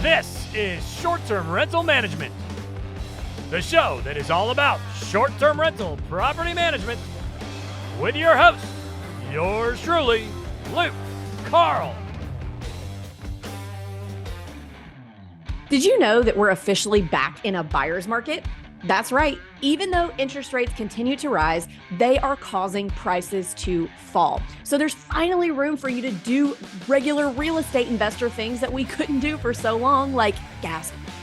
This is Short-Term Rental Management, the show that is all about short-term rental property management with your host, yours truly, Luke Carl. Did you know that we're officially back in a buyer's market? That's right. Even though interest rates continue to rise, they are causing prices to fall. So there's finally room for you to do regular real estate investor things that we couldn't do for so long, like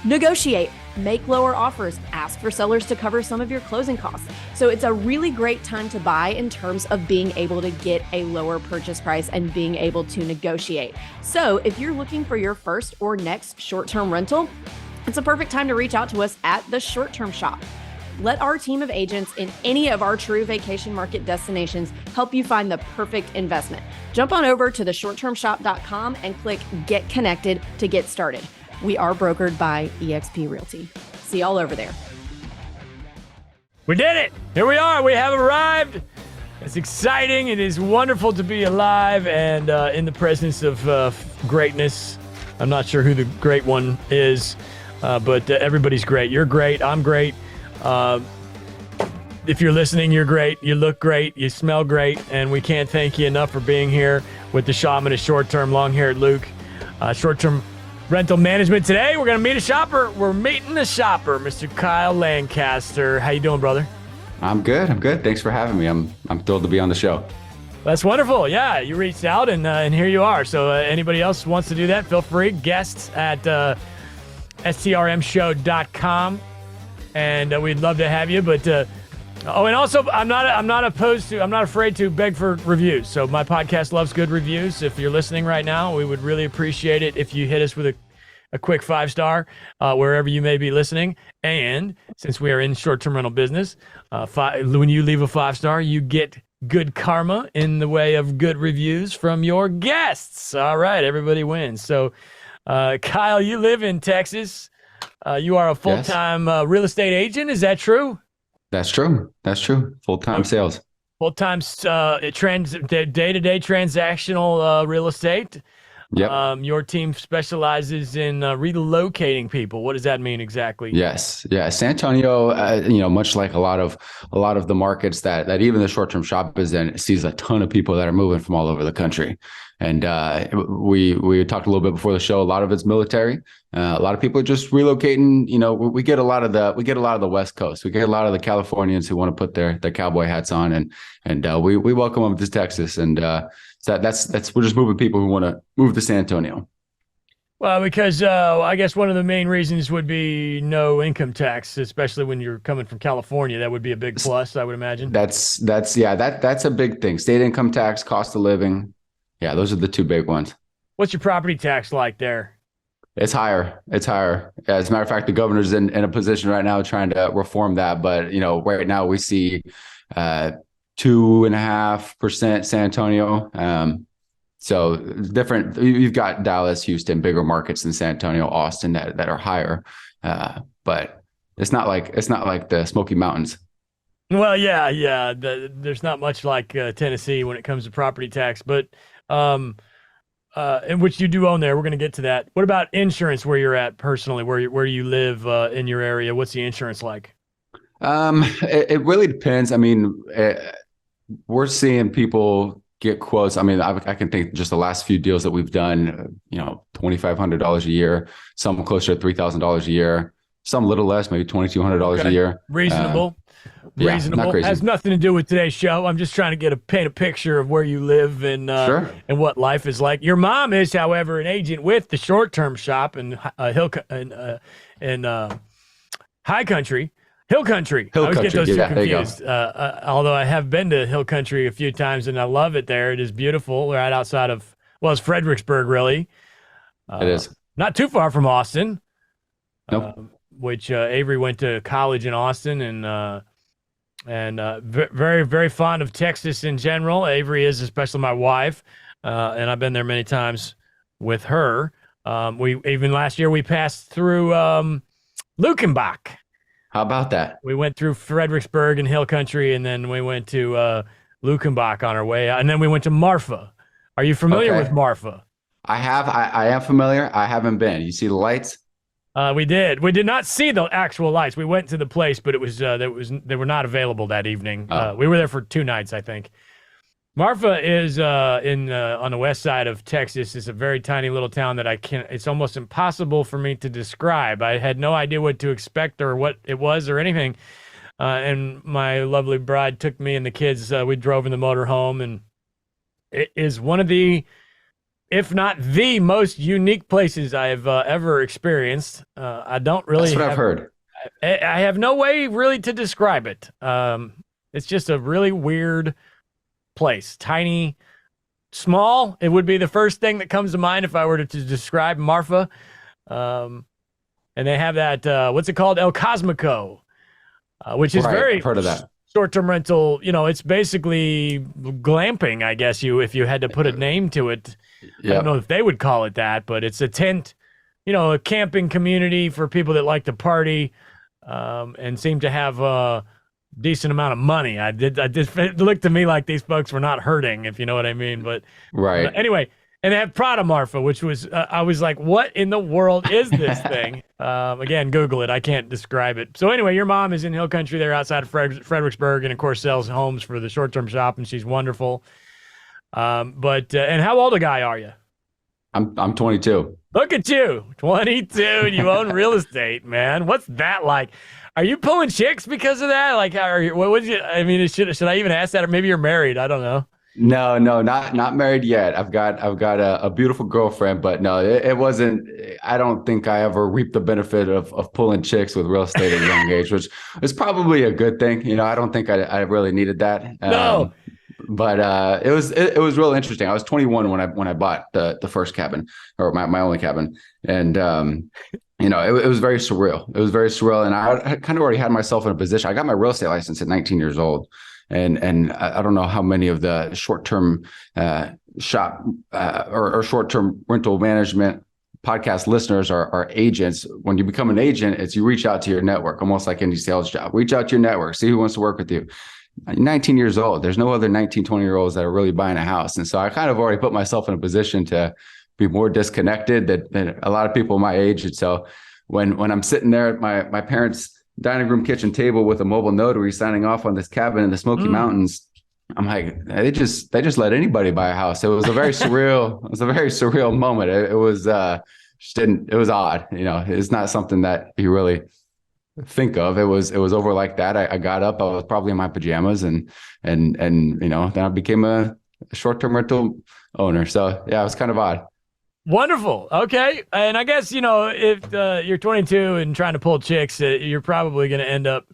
negotiate, make lower offers, ask for sellers to cover some of your closing costs. So it's a really great time to buy in terms of being able to get a lower purchase price and being able to negotiate. So if you're looking for your first or next short-term rental, it's a perfect time to reach out to us at the Short Term Shop. Let our team of agents in any of our true vacation market destinations help you find the perfect investment. Jump on over to theshorttermshop.com and click Get Connected to get started. We are brokered by eXp Realty. See y'all over there. We did it! Here we are. We have arrived. It's exciting. It is wonderful to be alive and in the presence of greatness. I'm not sure who the great one is. But everybody's great. You're great. I'm great. If you're listening, you're great. You look great. You smell great. And we can't thank you enough for being here with the shaman of short-term, long-haired Luke. Short-term rental management. Today, we're going to meet a shopper. We're meeting a shopper, Mr. Kyle Lancaster. How you doing, brother? I'm good. Thanks for having me. I'm thrilled to be on the show. That's wonderful. Yeah, you reached out, and here you are. So anybody else wants to do that, feel free. Guests at strmshow.com, and we'd love to have you. But and also I'm not afraid to beg for reviews. So my podcast loves good reviews. If you're listening right now, we would really appreciate it if you hit us with a quick 5-star wherever you may be listening. And since we are in short-term rental business, when you leave a 5-star, you get good karma in the way of good reviews from your guests. All right, everybody wins. So Kyle, you live in Texas. You are a full-time real estate agent. Is that true? That's true. Full-time sales. Full-time day-to-day transactional real estate. Yep. Your team specializes in relocating people. What does that mean exactly? Yes. Yeah. San Antonio, much like a lot of the markets that even the short-term shop is in, sees a ton of people that are moving from all over the country. And we talked a little bit before the show. A lot of it's military. A lot of people are just relocating. We get a lot of the West Coast. We get a lot of the Californians who want to put their cowboy hats on, and we welcome them to Texas. And so that's we're just moving people who want to move to San Antonio. Well, because I guess one of the main reasons would be no income tax, especially when you're coming from California. That would be a big plus, I would imagine. That's a big thing. State income tax, cost of living. Yeah, those are the two big ones. What's your property tax like there? It's higher. As a matter of fact, the governor's in a position right now trying to reform that. But, right now we see 2.5% San Antonio. So different. You've got Dallas, Houston, bigger markets than San Antonio, Austin that are higher. But it's not like the Smoky Mountains. Well, yeah. There's not much like Tennessee when it comes to property tax, but in which you do own there. We're going to get to that. What about insurance where you're at personally, where you live in your area? What's the insurance like? It really depends. I mean, we're seeing people get quotes. I mean, I can think just the last few deals that we've done, $2,500 a year, some closer to $3,000 a year, some a little less, maybe $2,200 a year. Reasonable. Reasonable. Not crazy. Has nothing to do with today's show. I'm just trying to paint a picture of where you live and and what life is like. Your mom is, however, an agent with the short-term shop in High Country. Hill Country. I always get those two confused. Although I have been to Hill Country a few times and I love it there. It is beautiful. Right outside of, it's Fredericksburg, really. It is. Not too far from Austin. Nope. Which Avery went to college in Austin and very, very fond of Texas in general. Avery is, especially my wife, and I've been there many times with her. Even last year we passed through Lukenbach. How about that? We went through Fredericksburg and Hill Country, and then we went to Lukenbach on our way, and then we went to Marfa. Are you familiar with Marfa? I am familiar. I haven't been. You see the lights? We did. We did not see the actual lights. We went to the place, but they were not available that evening. Oh, We were there for 2 nights, I think. Marfa is on the west side of Texas. It's a very tiny little town that it's almost impossible for me to describe. I had no idea what to expect or what it was or anything. And my lovely bride took me and the kids. We drove in the motorhome, and it is one of the, if not the most unique places I have ever experienced. I don't really. that's what I've heard. I have no way really to describe it. It's just a really weird place. Tiny, small. It would be the first thing that comes to mind if I were to describe Marfa. And they have that, what's it called? El Cosmico, which is Right, very I've heard of that. short-term rental. It's basically glamping, I guess, if you had to put a name to it. I don't know if they would call it that, but it's a tent, a camping community for people that like to party, and seem to have a decent amount of money. It looked to me like these folks were not hurting, if you know what I mean. But Right. anyway, and they have Prada Marfa, which was, I was like, what in the world is this thing? Again, Google it. I can't describe it. So anyway, your mom is in Hill Country there outside of Fredericksburg, and of course sells homes for the short-term shop, and she's wonderful. And how old a guy are you? I'm 22. Look at you, 22, and you own real estate, man. What's that like? Are you pulling chicks because of that? Like, how are you? What would you? I mean, should I even ask that? Or maybe you're married. I don't know. No, not married yet. I've got a beautiful girlfriend, but no, it wasn't. I don't think I ever reaped the benefit of pulling chicks with real estate at a young age, which is probably a good thing. I don't think I really needed that. No. But it was real interesting. I was 21 when I bought the first cabin, or my only cabin, and it was very surreal. It was very surreal, and I had kind of already had myself in a position. I got my real estate license at 19 years old, and I don't know how many of the short-term shop or short-term rental management podcast listeners are agents. When you become an agent, it's you reach out to your network, almost like any sales job. Reach out to your network, see who wants to work with you. 19 years old. There's no other 19, 20-year-olds that are really buying a house. And so I kind of already put myself in a position to be more disconnected than a lot of people my age. And so when I'm sitting there at my parents' dining room kitchen table with a mobile notary signing off on this cabin in the Smoky Mountains, I'm like, they just let anybody buy a house. It was a very surreal moment. It was it was odd. It's not something that you really think of. It was over like that. I got up, I was probably in my pajamas, and then I became a short-term rental owner. So yeah, it was kind of odd. Wonderful. Okay. And I guess, if you're 22 and trying to pull chicks, you're probably going to end up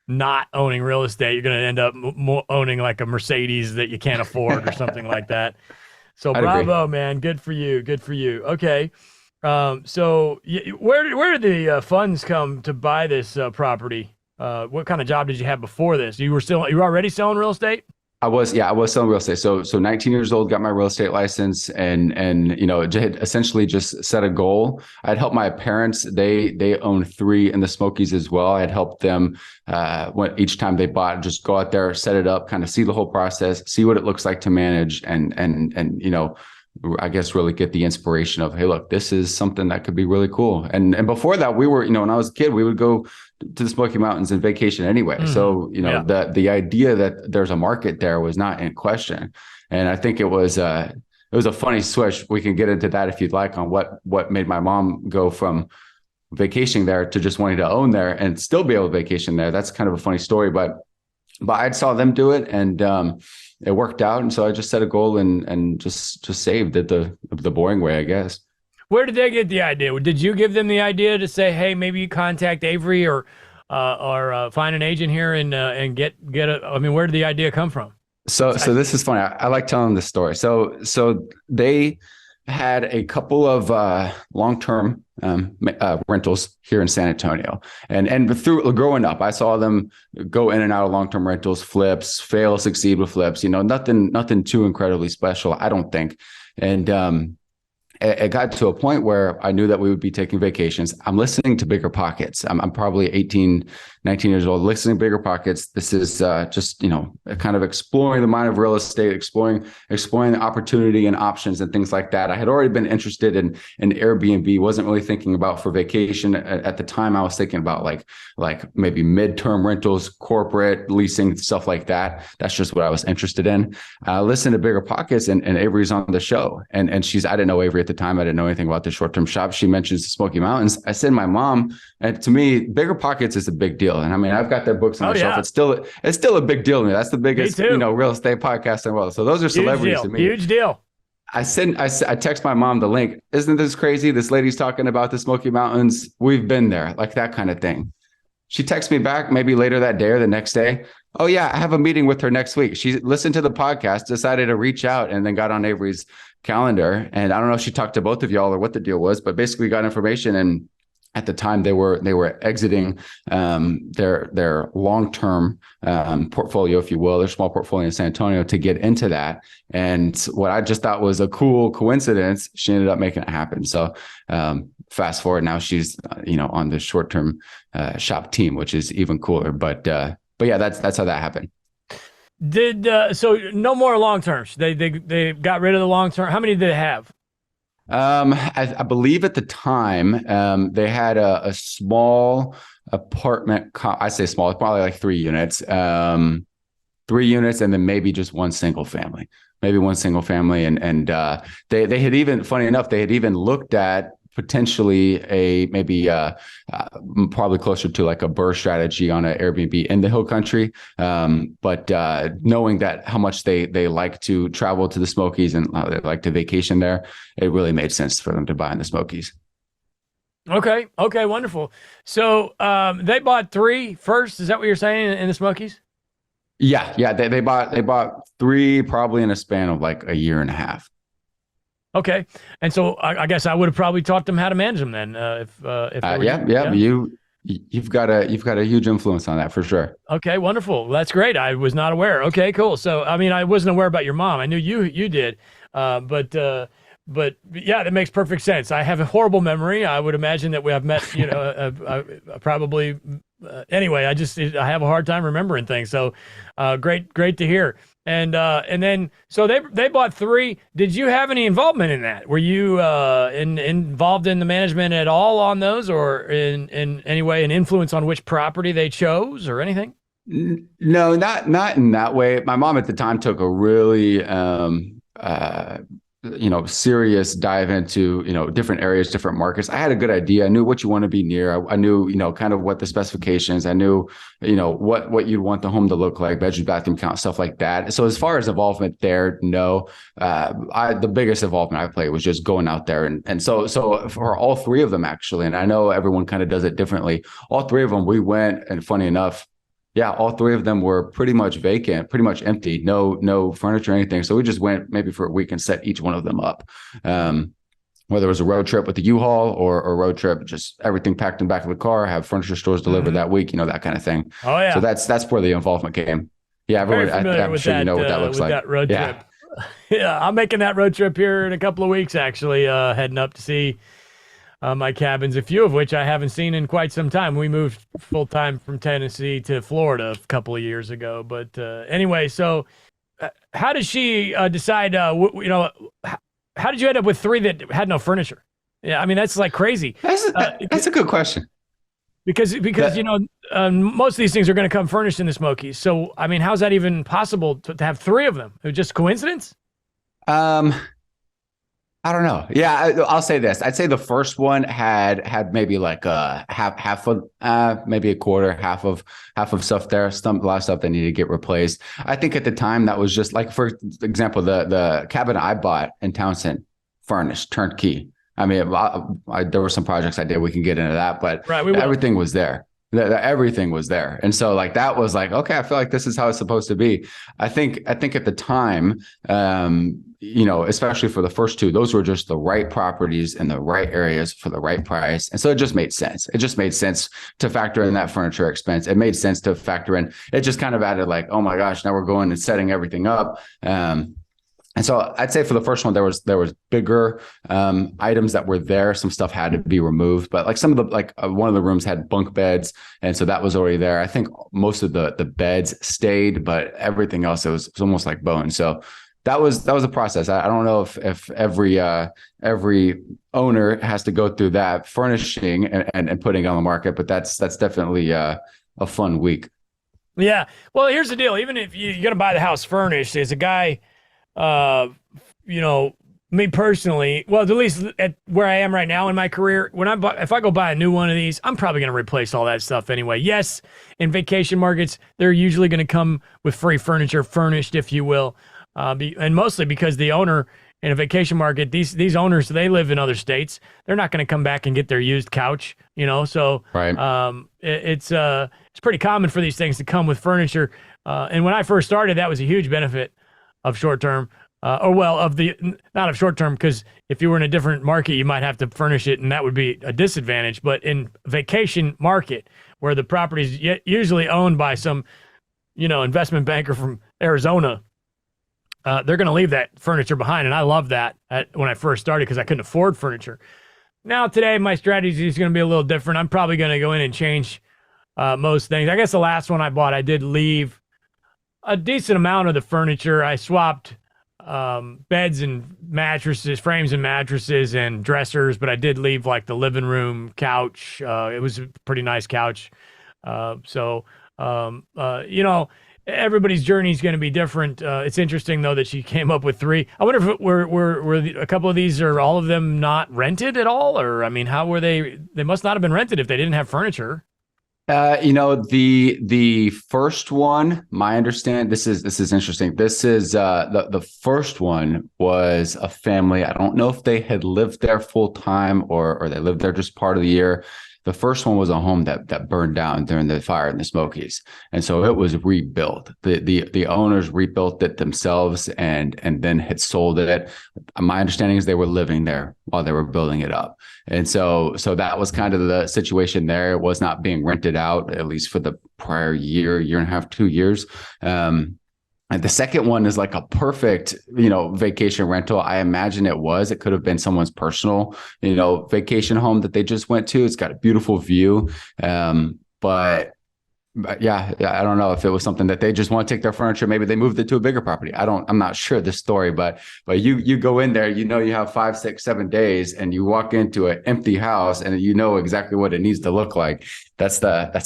not owning real estate. You're going to end up owning like a Mercedes that you can't afford or something like that. So bravo, man. Good for you. Good for you. Okay. So where did the funds come to buy this property? What kind of job did you have before this? You were already selling real estate? I was selling real estate. So 19 years old, got my real estate license, and had essentially just set a goal. I'd helped my parents. They own 3 in the Smokies as well. I'd helped them each time they bought, just go out there, set it up, kind of see the whole process, see what it looks like to manage, and I guess really get the inspiration of, hey, look, this is something that could be really cool. And before that, we were, when I was a kid, we would go to the Smoky Mountains and vacation anyway. Mm-hmm. So, the idea that there's a market there was not in question. And I think it was a funny switch. We can get into that if you'd like, on what made my mom go from vacationing there to just wanting to own there and still be able to vacation there. That's kind of a funny story, but I saw them do it, and it worked out. And so I just set a goal and just saved it the boring way, I guess. Where did they get the idea? Did you give them the idea to say, hey, maybe you contact Avery or find an agent here and get where did the idea come from? So this is funny. I like telling this story. So they had a couple of long-term rentals here in San Antonio, and through growing up, I saw them go in and out of long-term rentals, flips, fail, succeed with flips. Nothing too incredibly special, I don't think. And it got to a point where I knew that we would be taking vacations. I'm listening to Bigger Pockets. I'm probably 18, 19 years old, listening to Bigger Pockets. This is just, kind of exploring the mind of real estate, exploring the opportunity and options and things like that. I had already been interested in Airbnb, wasn't really thinking about for vacation. At the time, I was thinking about like maybe midterm rentals, corporate leasing, stuff like that. That's just what I was interested in. I listened to Bigger Pockets, and Avery's on the show. And I didn't know Avery at the time. I didn't know anything about the short-term shop. She mentions the Smoky Mountains. I said, my mom, and to me, Bigger Pockets is a big deal. And I mean, I've got their books on the shelf. It's still a big deal to me. That's the biggest, real estate podcast in the world. So those are celebrities to me. Huge deal. I text my mom the link. Isn't this crazy? This lady's talking about the Smoky Mountains. We've been there, like that kind of thing. She texts me back maybe later that day or the next day. Oh yeah, I have a meeting with her next week. She listened to the podcast, decided to reach out, and then got on Avery's calendar. And I don't know if she talked to both of y'all or what the deal was, but basically got information. And at the time, they were exiting their long-term portfolio, if you will, their small portfolio in San Antonio, to get into that. And what I just thought was a cool coincidence, she ended up making it happen. So fast forward, now she's on the short-term shop team, which is even cooler. But yeah, that's how that happened. So no more long terms. They got rid of the long term. How many did they have? I believe at the time, they had a small apartment. I say small, probably like 3 units, 3 units, and then maybe just one single family, And they had even, funny enough, they had even looked at potentially probably closer to like a BRRRR strategy on an Airbnb in the Hill Country. But knowing that how much they like to travel to the Smokies and they like to vacation there, it really made sense for them to buy in the Smokies. Okay, wonderful. So they bought 3 first. Is that what you're saying, in the Smokies? Yeah. They bought 3 probably in a span of like a year and a half. Okay, and so I guess I would have probably taught them how to manage them then. You've got a huge influence on that for sure. Okay, wonderful. That's great. I was not aware. Okay, cool. So I mean, I wasn't aware about your mom. I knew you did, but yeah, that makes perfect sense. I have a horrible memory. I would imagine that we have met. Probably. Anyway, I have a hard time remembering things. So, great to hear. And then so they bought 3. Did you have any involvement in that? Were you involved in the management at all on those, or in any way an influence on which property they chose or anything? No, not in that way. My mom at the time took a really serious dive into, different areas, different markets. I had a good idea. I knew what you want to be near. I knew, kind of what the specifications, I knew, what you'd want the home to look like, bedroom, bathroom count, stuff like that. So as far as involvement there, no, the biggest involvement I played was just going out there. And so for all 3 of them, actually, and I know everyone kind of does it differently. All 3 of them, we went, and funny enough, yeah, all 3 of them were pretty much vacant, pretty much empty, no furniture or anything. So we just went maybe for a week and set each one of them up. Whether it was a road trip with the U-Haul or a road trip, just everything packed in the back of the car, have furniture stores delivered that week, that kind of thing. Oh yeah. So that's where the involvement came. Yeah, everyone, I'm sure you know what that looks like. That road trip. Yeah, I'm making that road trip here in a couple of weeks, actually, heading up to see my cabins, a few of which I haven't seen in quite some time. We moved full time from Tennessee to Florida a couple of years ago. But anyway, so how did she decide? How did you end up with 3 that had no furniture? Yeah, I mean that's like crazy. That's a good question. Because most of these things are going to come furnished in the Smokies. So I mean, how's that even possible to have 3 of them? Just coincidence? I don't know. Yeah, I'll say this. I'd say the first one had maybe like half of maybe a quarter, half of stuff there. A lot of stuff that needed to get replaced. I think at the time that was just like, for example, the cabin I bought in Townsend, furnished, turnkey. I mean, there were some projects I did. We can get into that, but everything was there. Everything was there. And so like, that was like, okay, I feel like this is how it's supposed to be. I think at the time, especially for the first 2, those were just the right properties in the right areas for the right price. And so it just made sense. It just made sense to factor in that furniture expense. It made sense to factor in, it just kind of added like, oh my gosh, now we're going and setting everything up. And so I'd say for the first one, there was bigger items that were there. Some stuff had to be removed, but like some of the one of the rooms had bunk beds, and so that was already there. I think most of the beds stayed, but everything else it was almost like bone. So that was a process. I don't know if every owner has to go through that furnishing and putting it on the market, but that's definitely a fun week. Yeah. Well, here's the deal. Even if you're going to buy the house furnished, as a guy, me personally, well, at least at where I am right now in my career, if I go buy a new one of these, I'm probably going to replace all that stuff anyway. Yes, in vacation markets, they're usually going to come with free furniture, furnished, if you will, and mostly because the owner in a vacation market, these owners, they live in other states. They're not going to come back and get their used couch, So Right. it's pretty common for these things to come with furniture. And when I first started, that was a huge benefit of short term, not of short term, because if you were in a different market, you might have to furnish it, and that would be a disadvantage. But in vacation market, where the property is usually owned by some, investment banker from Arizona, they're going to leave that furniture behind, and I love that when I first started because I couldn't afford furniture. Now today, my strategy is going to be a little different. I'm probably going to go in and change most things. I guess the last one I bought, I did leave a decent amount of the furniture. I swapped beds and mattresses, frames and mattresses and dressers, but I did leave like the living room couch. It was a pretty nice couch. Everybody's journey is going to be different. It's interesting though that she came up with 3. I wonder if were a couple of these or all of them not rented at all, or I mean, how were they? They must not have been rented if they didn't have furniture. The first one, my understanding, this is interesting. This is the first one was a family. I don't know if they had lived there full time or they lived there just part of the year. The first one was a home that burned down during the fire in the Smokies, and so it was rebuilt. The owners rebuilt it themselves and then had sold it. My understanding is they were living there while they were building it up, and so that was kind of the situation there. It was not being rented out, at least for the prior year and a half, 2 years. And the second one is like a perfect, vacation rental. I imagine it was. It could have been someone's personal, vacation home that they just went to. It's got a beautiful view. But yeah, I don't know if it was something that they just want to take their furniture. Maybe they moved it to a bigger property. I'm not sure the story, but you go in there, you have 5, 6, 7 days, and you walk into an empty house, and you know exactly what it needs to look like. That's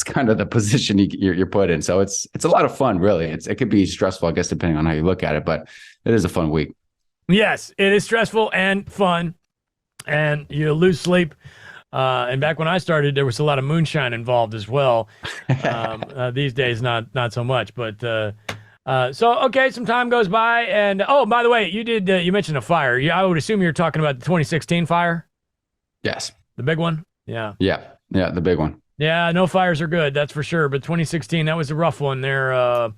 kind of the position you're put in. So it's a lot of fun, really. It could be stressful, I guess, depending on how you look at it, but it is a fun week. Yes, it is stressful and fun, and you lose sleep. And back when I started, there was a lot of moonshine involved as well. These days, not so much. But okay, some time goes by, and by the way, you mentioned a fire. I would assume you're talking about the 2016 fire. Yes, the big one. Yeah, the big one. Yeah, no fires are good, that's for sure. But 2016, that was a rough one there.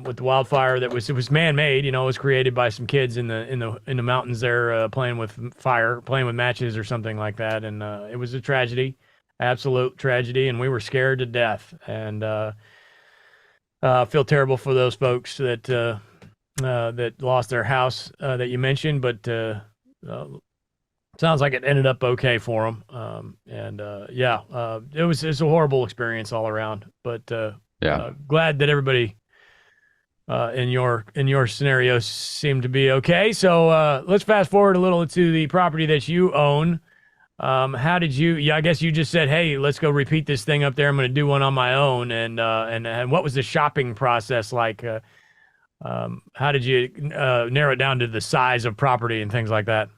With the wildfire it was man-made, it was created by some kids in the mountains there, playing with fire, playing with matches or something like that, and it was a tragedy, absolute tragedy, and we were scared to death, and I feel terrible for those folks that lost their house that you mentioned, but sounds like it ended up okay for them, it was a horrible experience all around, but glad that everybody in your scenario seem to be okay. So let's fast forward a little to the property that you own. How did you? Yeah, I guess you just said, "Hey, let's go repeat this thing up there. I'm going to do one on my own." And what was the shopping process like? How did you narrow it down to the size of property and things like that?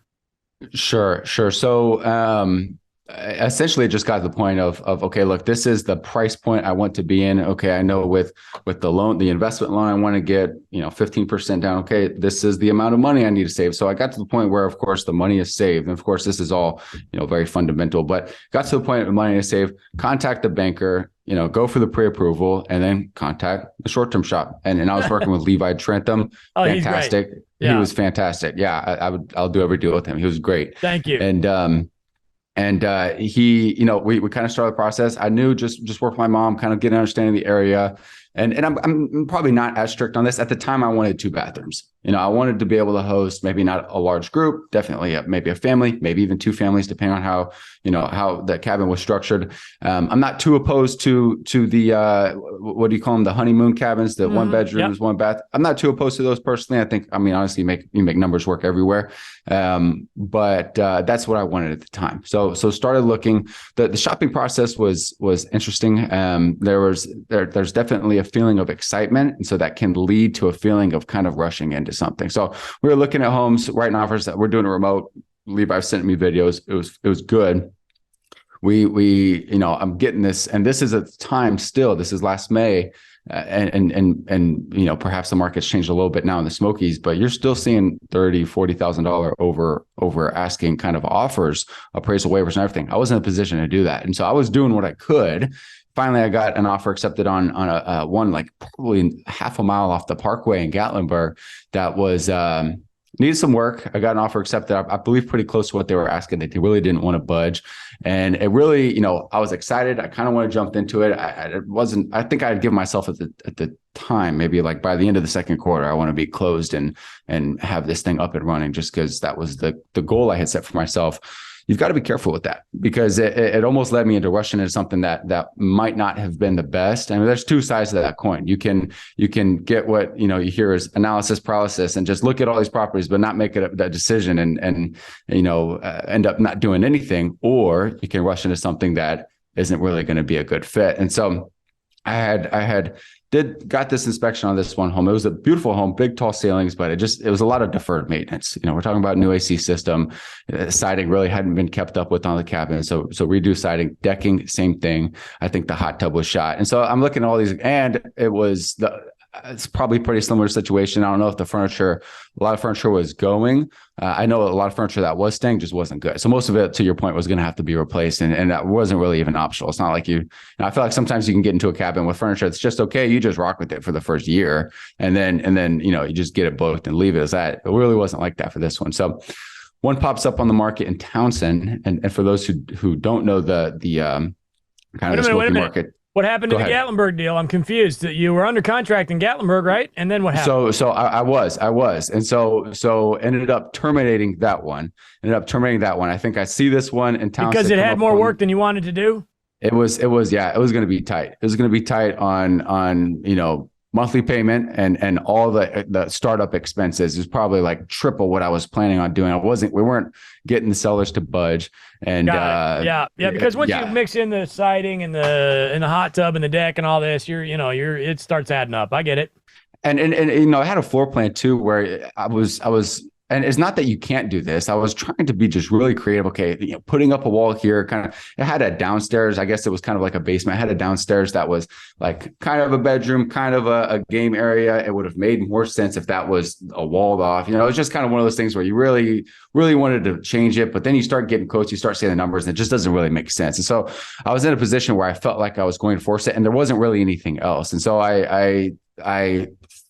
Sure. So essentially, it just got to the point of okay, look, this is the price point I want to be in. Okay, I know with the investment loan, I want to get 15% down. Okay, this is the amount of money I need to save. So I got to the point where, of course, the money is saved, and of course, this is all very fundamental. But got to the point of money to save. Contact the banker. Go for the pre-approval, and then contact the short-term shop. And I was working with Levi Trentham. Oh, fantastic. He's great. Yeah. He was fantastic. Yeah, I'll do every deal with him. He was great. Thank you. And he, we kind of started the process. I knew just work with my mom, kind of get an understanding of the area. And I'm probably not as strict on this. At the time, I wanted 2 bathrooms. I wanted to be able to host maybe not a large group, definitely maybe a family, maybe even 2 families, depending on how the cabin was structured. I'm not too opposed to the what do you call them, the honeymoon cabins, the 1 bedrooms, 1 bath. I'm not too opposed to those personally. I think, honestly, you make numbers work everywhere. But that's what I wanted at the time. So started looking. The shopping process was interesting. There's definitely a feeling of excitement, and so that can lead to a feeling of kind of rushing into something. So we were looking at homes, writing offers. That we're doing a remote. Levi sent me videos. It was good. I'm getting this, and this is a time still. This is last May. And perhaps the market's changed a little bit now in the Smokies, but you're still seeing $30,000-$40,000 over asking kind of offers, appraisal waivers, and everything. I wasn't in a position to do that, and so I was doing what I could. Finally, I got an offer accepted on a one like probably half a mile off the Parkway in Gatlinburg that was needed some work. I got an offer accepted, I believe pretty close to what they were asking. They really didn't want to budge. And it really, I was excited. I kind of want to jump into it. I think I'd give myself at the time, maybe like by the end of the second quarter, I want to be closed and have this thing up and running, just because that was the goal I had set for myself. You've got to be careful with that, because it almost led me into rushing into something that might not have been the best. I mean, there's 2 sides to that coin. You can get what you hear as analysis paralysis and just look at all these properties, but not make it that decision and end up not doing anything, or you can rush into something that isn't really going to be a good fit. And so I got this inspection on this one home. It was a beautiful home, big, tall ceilings, but it was a lot of deferred maintenance. We're talking about new AC system. Siding really hadn't been kept up with on the cabin. So redo siding, decking, same thing. I think the hot tub was shot. And so I'm looking at all these, and it's probably a pretty similar situation. I don't know if a lot of furniture was going. I know a lot of furniture that was staying just wasn't good. So most of it, to your point, was going to have to be replaced. And that wasn't really even optional. It's not like I feel like sometimes you can get into a cabin with furniture that's just okay. You just rock with it for the first year. And then you just get it booked and leave it as that. It really wasn't like that for this one. So one pops up on the market in Townsend. And for those who don't know the kind of the Smoky market. What happened to the Gatlinburg deal? I'm confused. You were under contract in Gatlinburg, right? And then what happened? So I was. And so ended up terminating that one. I think I see this one in Townsend. Because it had more work than you wanted to do? It was going to be tight. It was going to be tight on monthly payment and all the startup expenses. Is probably like triple what I was planning on doing. We weren't getting the sellers to budge. And because once you mix in the siding and the hot tub and the deck and all this, it starts adding up. I get it. And I had a floor plan too where I was. And it's not that you can't do this. I was trying to be just really creative. Okay, putting up a wall here, it had a downstairs. I guess it was kind of like a basement. I had a downstairs that was like kind of a bedroom, kind of a game area. It would have made more sense if that was a walled off. It was just kind of one of those things where you really, really wanted to change it, but then you start getting quotes, you start seeing the numbers, and it just doesn't really make sense. And so I was in a position where I felt like I was going to force it, and there wasn't really anything else. And so I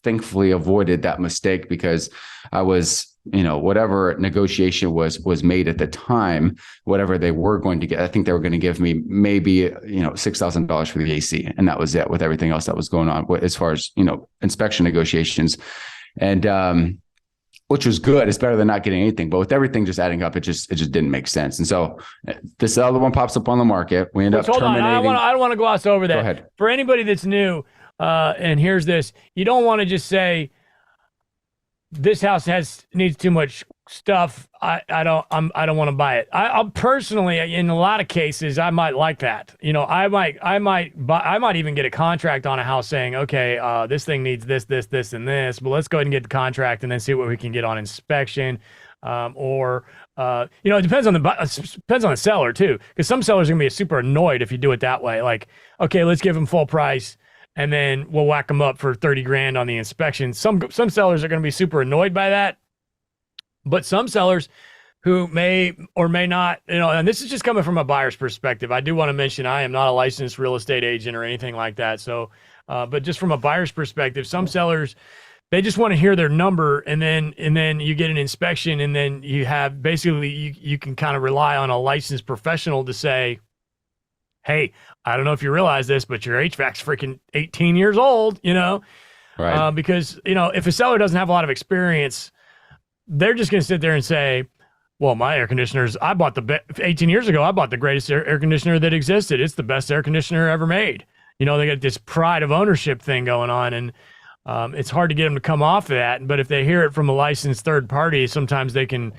thankfully avoided that mistake, because I was, whatever negotiation was made at the time, whatever they were going to get, I think they were going to give me maybe, $6,000 for the AC. And that was it, with everything else that was going on as far as, inspection negotiations. And, which was good. It's better than not getting anything, but with everything just adding up, it just didn't make sense. And so this other one pops up on the market. We end up terminating. I don't want to gloss over that. Go ahead. For anybody that's new, and here's this, you don't want to just say, this house needs too much stuff. I don't want to buy it. I'll personally, in a lot of cases, I might like that. I might even get a contract on a house saying, okay, this thing needs this, and this, but let's go ahead and get the contract and then see what we can get on inspection. It depends on the seller too, because some sellers are gonna be super annoyed if you do it that way. Like, okay, let's give them full price, and then we'll whack them up for $30,000 on the inspection. Some sellers are going to be super annoyed by that, but some sellers who may or may not, and this is just coming from a buyer's perspective. I do want to mention I am not a licensed real estate agent or anything like that. So, but just from a buyer's perspective, some sellers, they just want to hear their number, and then you get an inspection, and then you have basically you can kind of rely on a licensed professional to say, hey, I don't know if you realize this, but your HVAC's freaking 18 years old, Right. because, if a seller doesn't have a lot of experience, they're just going to sit there and say, well, my air conditioners, 18 years ago, I bought the greatest air conditioner that existed. It's the best air conditioner ever made. They got this pride of ownership thing going on, and it's hard to get them to come off of that. But if they hear it from a licensed third party, sometimes they can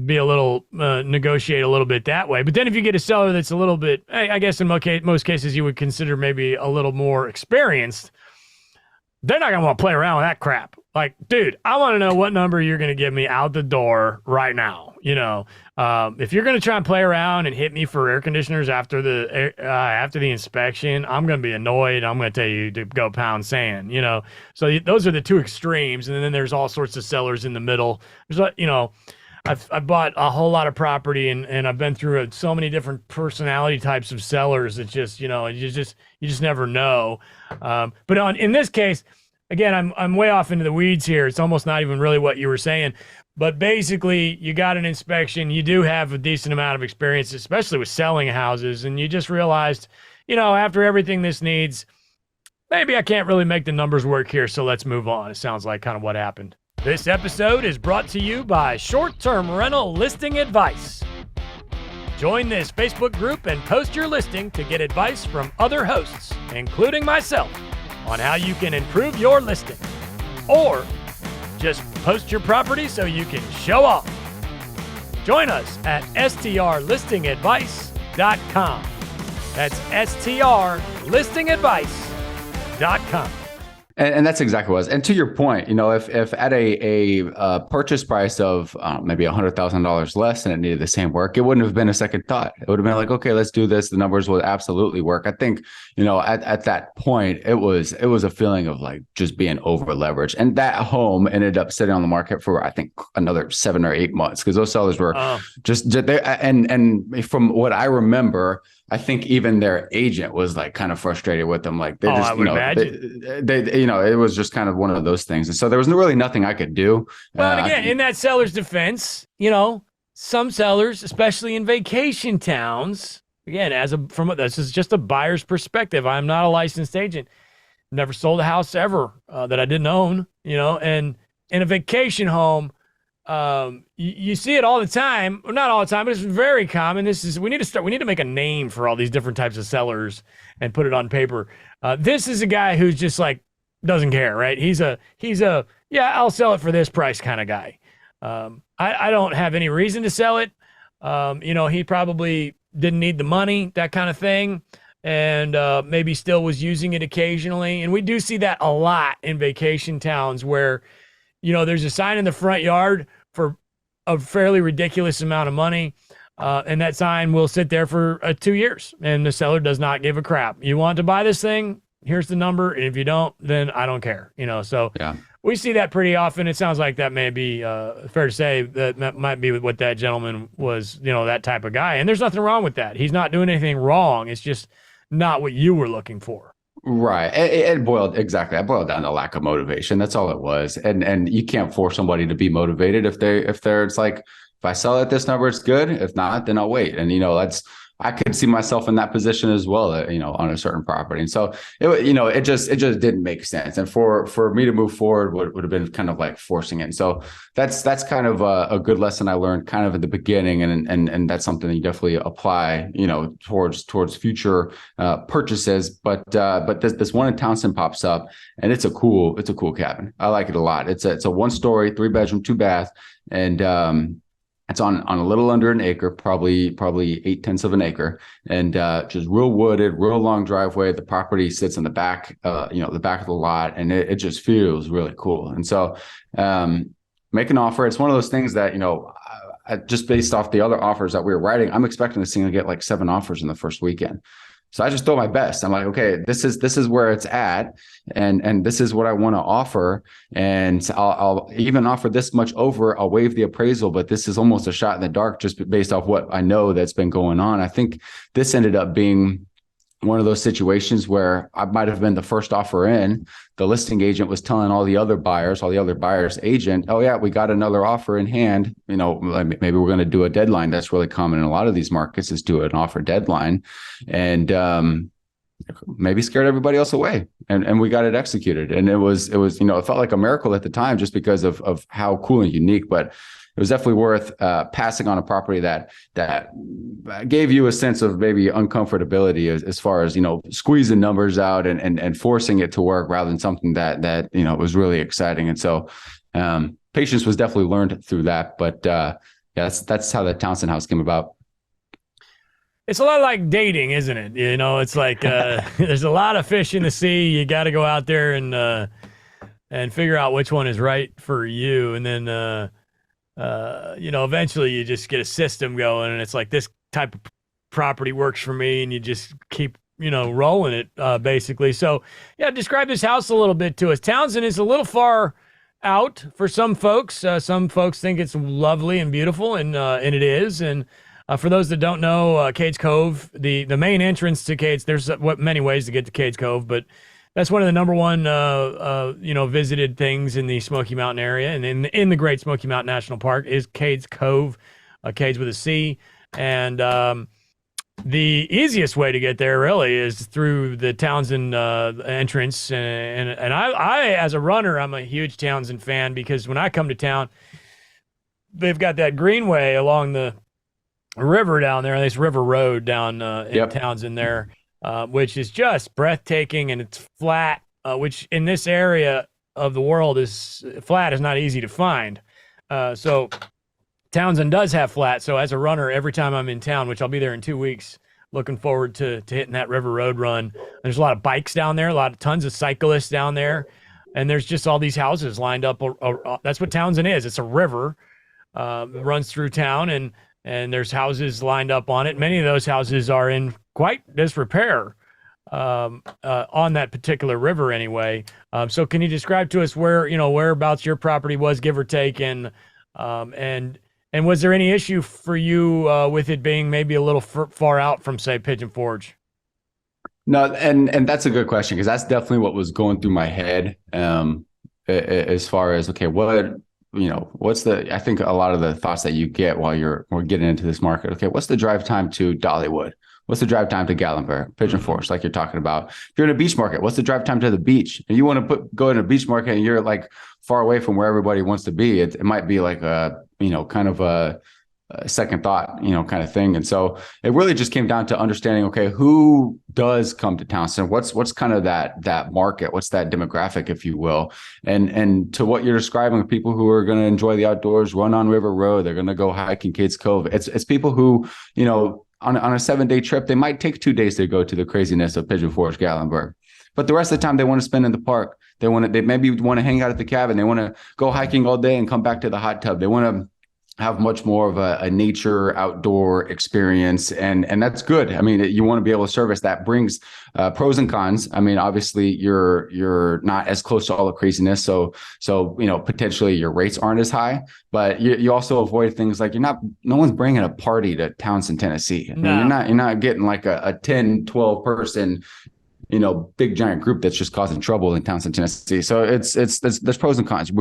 be a little, negotiate a little bit that way. But then if you get a seller that's a little bit, I guess in most cases you would consider maybe a little more experienced, they're not going to want to play around with that crap. Like, dude, I want to know what number you're going to give me out the door right now. If you're going to try and play around and hit me for air conditioners after the inspection, I'm going to be annoyed. I'm going to tell you to go pound sand, So those are the two extremes. And then there's all sorts of sellers in the middle. There's, I've bought a whole lot of property and I've been through so many different personality types of sellers. It's just, you just never know. But in this case, again, I'm way off into the weeds here. It's almost not even really what you were saying, but basically you got an inspection. You do have a decent amount of experience, especially with selling houses. And you just realized, after everything this needs, maybe I can't really make the numbers work here. So let's move on. It sounds like kind of what happened. This episode is brought to you by Short-Term Rental Listing Advice. Join this Facebook group and post your listing to get advice from other hosts, including myself, on how you can improve your listing. Or just post your property so you can show off. Join us at strlistingadvice.com. That's strlistingadvice.com. And that's exactly what it was. And to your point, if at a purchase price of maybe $100,000 less and it needed the same work, it wouldn't have been a second thought. It would have been like, okay, let's do this. The numbers will absolutely work. I think, at that point, it was a feeling of like just being over leveraged. And that home ended up sitting on the market for, I think, another 7 or 8 months because those sellers were just there. And from what I remember, I think even their agent was like kind of frustrated with them. Like they just, I would imagine. It was just kind of one of those things. And so there was really nothing I could do. Well, and again, in that seller's defense, some sellers, especially in vacation towns, again, this is just a buyer's perspective. I'm not a licensed agent. Never sold a house ever that I didn't own, and in a vacation home, you see it all the time. Well, not all the time, but it's very common. We need to make a name for all these different types of sellers and put it on paper. This is a guy who's just like, doesn't care, right? He's a, yeah, I'll sell it for this price kind of guy. I don't have any reason to sell it. He probably didn't need the money, that kind of thing. And maybe still was using it occasionally. And we do see that a lot in vacation towns where, there's a sign in the front yard for a fairly ridiculous amount of money. And that sign will sit there for 2 years and the seller does not give a crap. You want to buy this thing? Here's the number. And if you don't, then I don't care. So yeah. We see that pretty often. It sounds like that may be fair to say that might be what that gentleman was, that type of guy. And there's nothing wrong with that. He's not doing anything wrong. It's just not what you were looking for. Right. It boiled down to lack of motivation. That's all it was. And you can't force somebody to be motivated if it's like, if I sell at this number, it's good. If not, then I'll wait. And, I could see myself in that position as well, on a certain property. And so it just didn't make sense. And for me to move forward would have been kind of like forcing it. And so that's kind of a good lesson I learned kind of at the beginning. And that's something that you definitely apply, towards future purchases. But this one in Townsend pops up and it's a cool cabin. I like it a lot. It's a 1-story, 3-bedroom, 2-bath. And, it's on a little under an acre, probably 0.8 of an acre, and just real wooded, real long driveway. The property sits in the back, the back of the lot, and it just feels really cool. And so, make an offer. It's one of those things that just based off the other offers that we were writing, I'm expecting this thing to get like 7 offers in the first weekend. So I just throw my best. I'm like, okay, this is where it's at, and this is what I want to offer, and I'll even offer this much over. I'll waive the appraisal, but this is almost a shot in the dark just based off what I know that's been going on. I think this ended up being one of those situations where I might have been the first offer in. The listing agent was telling all the other buyers agent, oh yeah, we got another offer in hand. Maybe we're going to do a deadline. That's really common in a lot of these markets, is do an offer deadline. And maybe scared everybody else away, and we got it executed. And it was, it felt like a miracle at the time, just because of how cool and unique, but it was definitely worth passing on a property that gave you a sense of maybe uncomfortability as far as, squeezing numbers out and forcing it to work, rather than something that was really exciting. And so patience was definitely learned through that. But that's how the Townsend house came about. It's a lot like dating, isn't it? It's like there's a lot of fish in the sea. You got to go out there and figure out which one is right for you. And then, eventually you just get a system going, and it's like, this type of property works for me, and you just keep, rolling it, basically. So, yeah, describe this house a little bit to us. Townsend is a little far out for some folks. Some folks think it's lovely and beautiful, and it is. And for those that don't know, Cades Cove, the main entrance to Cades, there's many ways to get to Cades Cove, but that's one of the number one, visited things in the Smoky Mountain area, and in the Great Smoky Mountain National Park is Cades Cove, Cades with a C. And the easiest way to get there really is through the Townsend entrance. And I, as a runner, I'm a huge Townsend fan, because when I come to town, they've got that greenway along the river down there, this river road down in Townsend there, which is just breathtaking, and it's flat, which in this area of the world is not easy to find. So Townsend does have flat. So as a runner, every time I'm in town, which I'll be there in 2 weeks, looking forward to hitting that river road run. There's a lot of bikes down there, tons of cyclists down there, and there's just all these houses lined up. That's what Townsend is. It's a river, runs through town, and there's houses lined up on it. Many of those houses are in quite disrepair on that particular river anyway. So can you describe to us whereabouts your property was, give or take, and was there any issue for you with it being maybe a little far out from, say, Pigeon Forge? No, and that's a good question, because that's definitely what was going through my head as far as, okay, I think a lot of the thoughts that you get while we're getting into this market. Okay, what's the drive time to Dollywood? What's the drive time to Gatlinburg, Pigeon Forge, like you're talking about? If you're in a beach market, what's the drive time to the beach? And you want to go in a beach market and you're like far away from where everybody wants to be. It might be like kind of a second thought, kind of thing. And so it really just came down to understanding, okay, who does come to Townsend? What's kind of that market? What's that demographic, if you will? And to what you're describing, people who are going to enjoy the outdoors, run on River Road, they're going to go hiking Cades Cove. It's people who, on a 7-day trip, they might take 2 days to go to the craziness of Pigeon Forge, Gatlinburg. But the rest of the time they want to spend in the park. They maybe want to hang out at the cabin. They want to go hiking all day and come back to the hot tub. They want to have much more of a nature outdoor experience. And that's good. I mean, you want to be able to service that. Brings pros and cons. I mean, obviously you're not as close to all the craziness. So, potentially your rates aren't as high, but you also avoid things like no one's bringing a party to Townsend, Tennessee. No. I mean, you're not getting like a 10, 12 person, big giant group that's just causing trouble in Townsend, Tennessee. So there's pros and cons.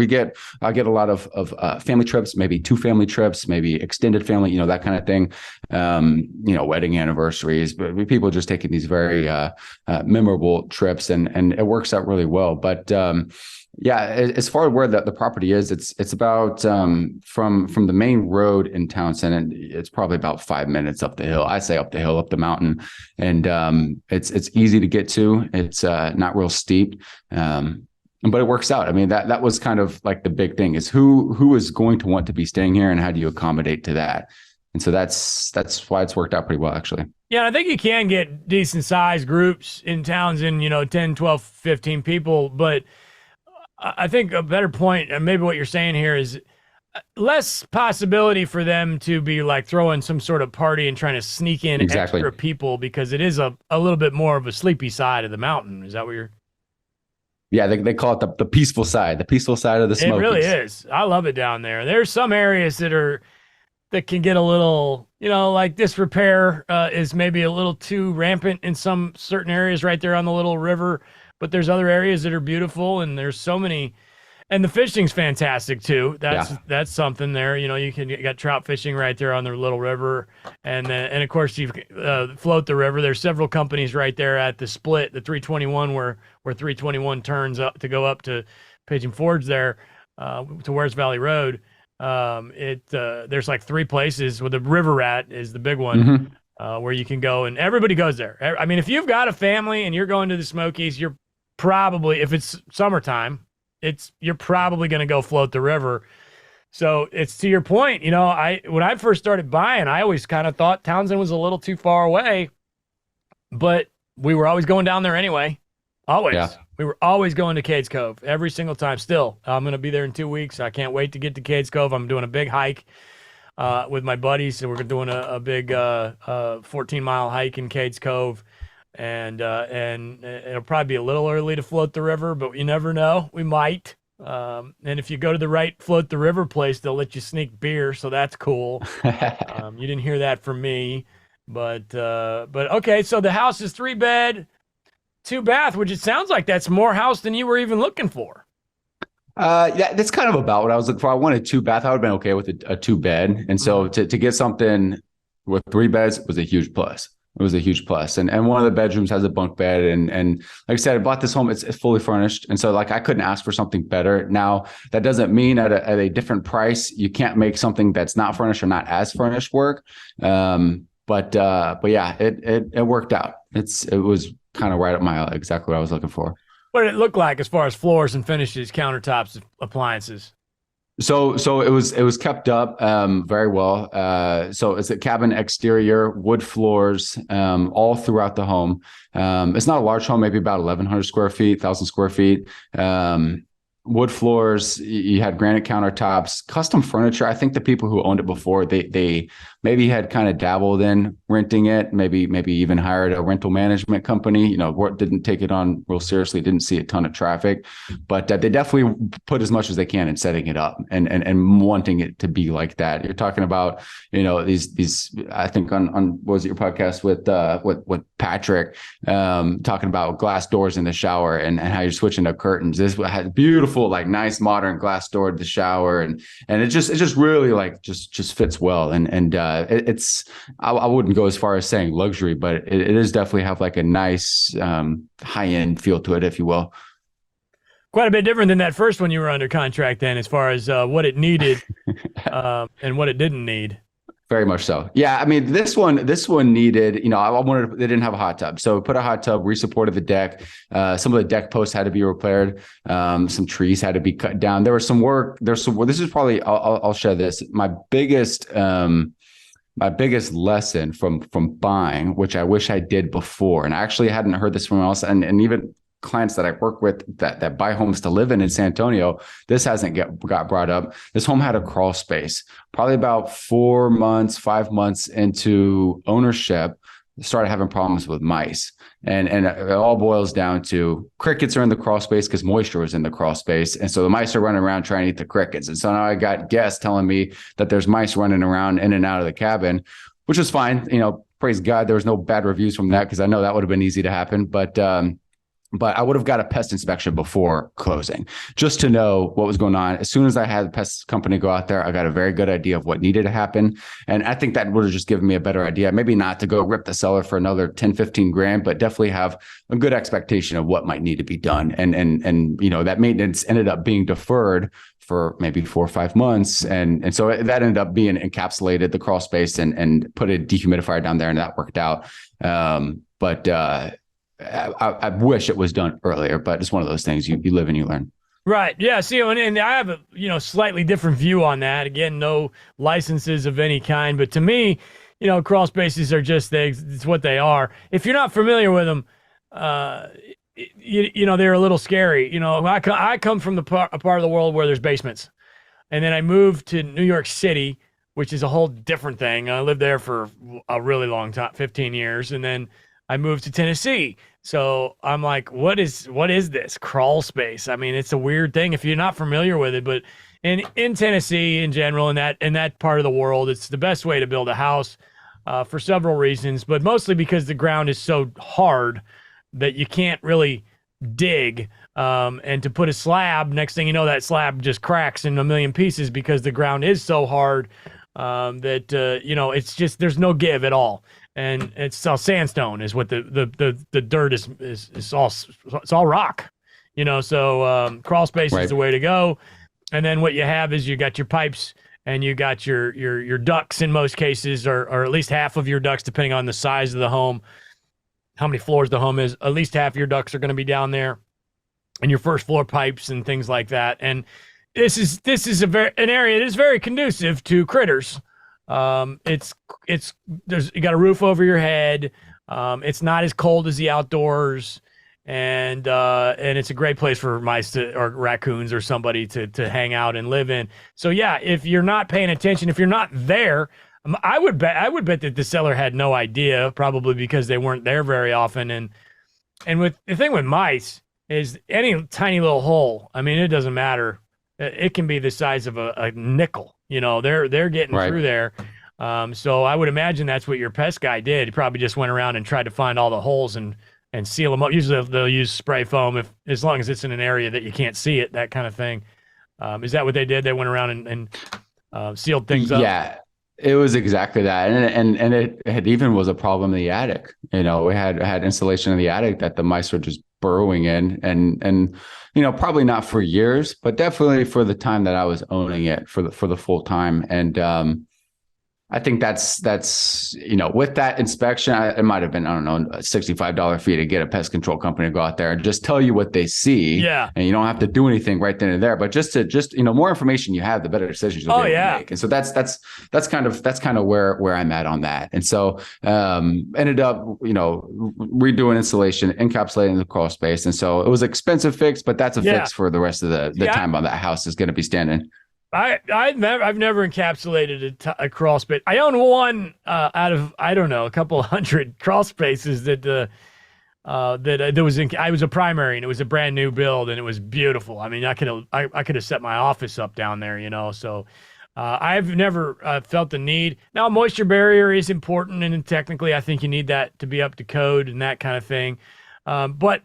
I get a lot of family trips, maybe 2 family trips, maybe extended family, that kind of thing. Wedding anniversaries, but people just taking these very memorable trips, and it works out really well. But as far as where the property is, it's about from the main road in Townsend, and it's probably about 5 minutes up the hill. I say up the hill, up the mountain, and it's easy to get to. It's not real steep, but it works out. I mean, that was kind of like the big thing, is who is going to want to be staying here, and how do you accommodate to that? And so that's why it's worked out pretty well, actually. Yeah, I think you can get decent sized groups in Townsend, 10, 12, 15 people, but I think a better point, and maybe what you're saying here, is less possibility for them to be like throwing some sort of party and trying to sneak in extra people, because it is a little bit more of a sleepy side of the mountain. Is that what you're? Yeah, they call it the peaceful side of the Smokies. It really is. I love it down there. There's some areas that are that can get a little, like disrepair is maybe a little too rampant in some certain areas right there on the little river. But there's other areas that are beautiful, and there's so many. And the fishing's fantastic too. That's something there. You got trout fishing right there on the little river, and of course you float the river. There's several companies right there at the split, the 321 where 321 turns up to go up to Pigeon Forge there to Wares Valley Road. There's like 3 places where the River Rat is the big one, where you can go, and everybody goes there. I mean, if you've got a family and you're going to the Smokies, you're probably, if it's summertime, you're probably going to go float the river. So it's to your point, when I first started buying, I always kind of thought Townsend was a little too far away, but we were always going down there anyway. Always. Yeah. We were always going to Cades Cove every single time. Still, I'm going to be there in 2 weeks. I can't wait to get to Cades Cove. I'm doing a big hike with my buddies. So we're doing a big 14-mile hike in Cades Cove. And it'll probably be a little early to float the river, but you never know. We might. And if you go to the right float the river place, they'll let you sneak beer, so that's cool. You didn't hear that from me, but okay. So the house is 3-bed, 2-bath, which it sounds like that's more house than you were even looking for. Yeah, that's kind of about what I was looking for. I wanted 2-bath. I would have been okay with a 2-bed, and so to get something with 3 beds was a huge plus. It was a huge plus. And one of the bedrooms has a bunk bed. And like I said, I bought this home, it's fully furnished. And so like, I couldn't ask for something better. Now that doesn't mean at a different price, you can't make something that's not furnished or not as furnished work. But yeah, it worked out. It was kind of right up my alley, exactly what I was looking for. What did it look like as far as floors and finishes, countertops, appliances? So it was kept up very well. So it's a cabin exterior, wood floors, all throughout the home. It's not a large home, maybe about 1,100 square feet, 1,000 square feet. Wood floors, you had granite countertops, custom furniture. I think the people who owned it before, they maybe had kind of dabbled in renting it, maybe even hired a rental management company, didn't take it on real seriously, didn't see a ton of traffic, but they definitely put as much as they can in setting it up and wanting it to be like that. You're talking about, these, I think on what was it, your podcast with Patrick, talking about glass doors in the shower and how you're switching up curtains. This had beautiful, like nice modern glass door to the shower. And it just really like just fits well. It's, I wouldn't go as far as saying luxury, but it is definitely have like a nice high end feel to it, if you will. Quite a bit different than that first one you were under contract then, as far as what it needed and what it didn't need. Very much so. Yeah. I mean, this one needed, they didn't have a hot tub. So we put a hot tub, re-supported the deck. Some of the deck posts had to be repaired. Some trees had to be cut down. There was some work. This is probably, I'll share this. My biggest lesson from buying, which I wish I did before, and I actually hadn't heard this from else. And even clients that I work with that buy homes to live in San Antonio, this hasn't got brought up. This home had a crawl space. Probably about 5 months into ownership, started having problems with mice. And it all boils down to crickets are in the crawl space because moisture was in the crawl space. And so the mice are running around trying to eat the crickets. And so now I got guests telling me that there's mice running around in and out of the cabin, which was fine. Praise God, there was no bad reviews from that because I know that would have been easy to happen. But I would have got a pest inspection before closing just to know what was going on. As soon as I had the pest company go out there, I got a very good idea of what needed to happen. And I think that would have just given me a better idea, maybe not to go rip the seller for another 10, 15 grand, but definitely have a good expectation of what might need to be done. And that maintenance ended up being deferred for maybe 4 or 5 months. And so that ended up being encapsulated, the crawl space, and put a dehumidifier down there, and that worked out. I wish it was done earlier, but it's one of those things you live and you learn. Right. Yeah. See, and I have a slightly different view on that. Again, no licenses of any kind, but to me, crawl spaces are just things. It's what they are. If you're not familiar with them, they're a little scary. I come from a part of the world where there's basements, and then I moved to New York City, which is a whole different thing. I lived there for a really long time, 15 years, and then I moved to Tennessee. So I'm like, what is this crawl space? I mean, it's a weird thing if you're not familiar with it, but in Tennessee in general, in that part of the world, it's the best way to build a house for several reasons, but mostly because the ground is so hard that you can't really dig. And to put a slab, next thing you know, that slab just cracks in a million pieces because the ground is so hard that it's just there's no give at all. And it's all sandstone is what the dirt is it's all rock, so crawl space is the way to go. And then what you have is you got your pipes and you got your ducts in most cases, or at least half of your ducts, depending on the size of the home, how many floors the home is. At least half of your ducts are going to be down there, and your first floor pipes and things like that. And this is an area that is very conducive to critters. You got a roof over your head. It's not as cold as the outdoors, and it's a great place for mice or raccoons or somebody to hang out and live in. So yeah, if you're not paying attention, if you're not there, I would bet that the seller had no idea, probably because they weren't there very often. And with the thing with mice is any tiny little hole, I mean, it doesn't matter. It can be the size of a nickel. They're getting through there. So I would imagine that's what your pest guy did. He probably just went around and tried to find all the holes and seal them up. Usually they'll use spray foam as long as it's in an area that you can't see it, that kind of thing. Is that what they did? They went around and sealed things up? Yeah. It was exactly that. And it even was a problem in the attic. We had insulation in the attic that the mice were just burrowing in, and probably not for years, but definitely for the time that I was owning it for the full time. And I think that's with that inspection, it might have been, I don't know, a $65 fee to get a pest control company to go out there and just tell you what they see. Yeah. And you don't have to do anything right then and there, but just more information you have, the better decisions you'll be able to make. And so that's kind of where I'm at on that. And so ended up, redoing insulation, encapsulating the crawl space. And so it was an expensive fix, but that's a fix for the rest of the time on that house is going to be standing. I've never encapsulated a crawl space. I own one out of, I don't know, a couple hundred crawl spaces that I was a primary, and it was a brand new build, and it was beautiful. I mean, I could have set my office up down there, so I've never felt the need. Now, moisture barrier is important, and technically I think you need that to be up to code and that kind of thing. But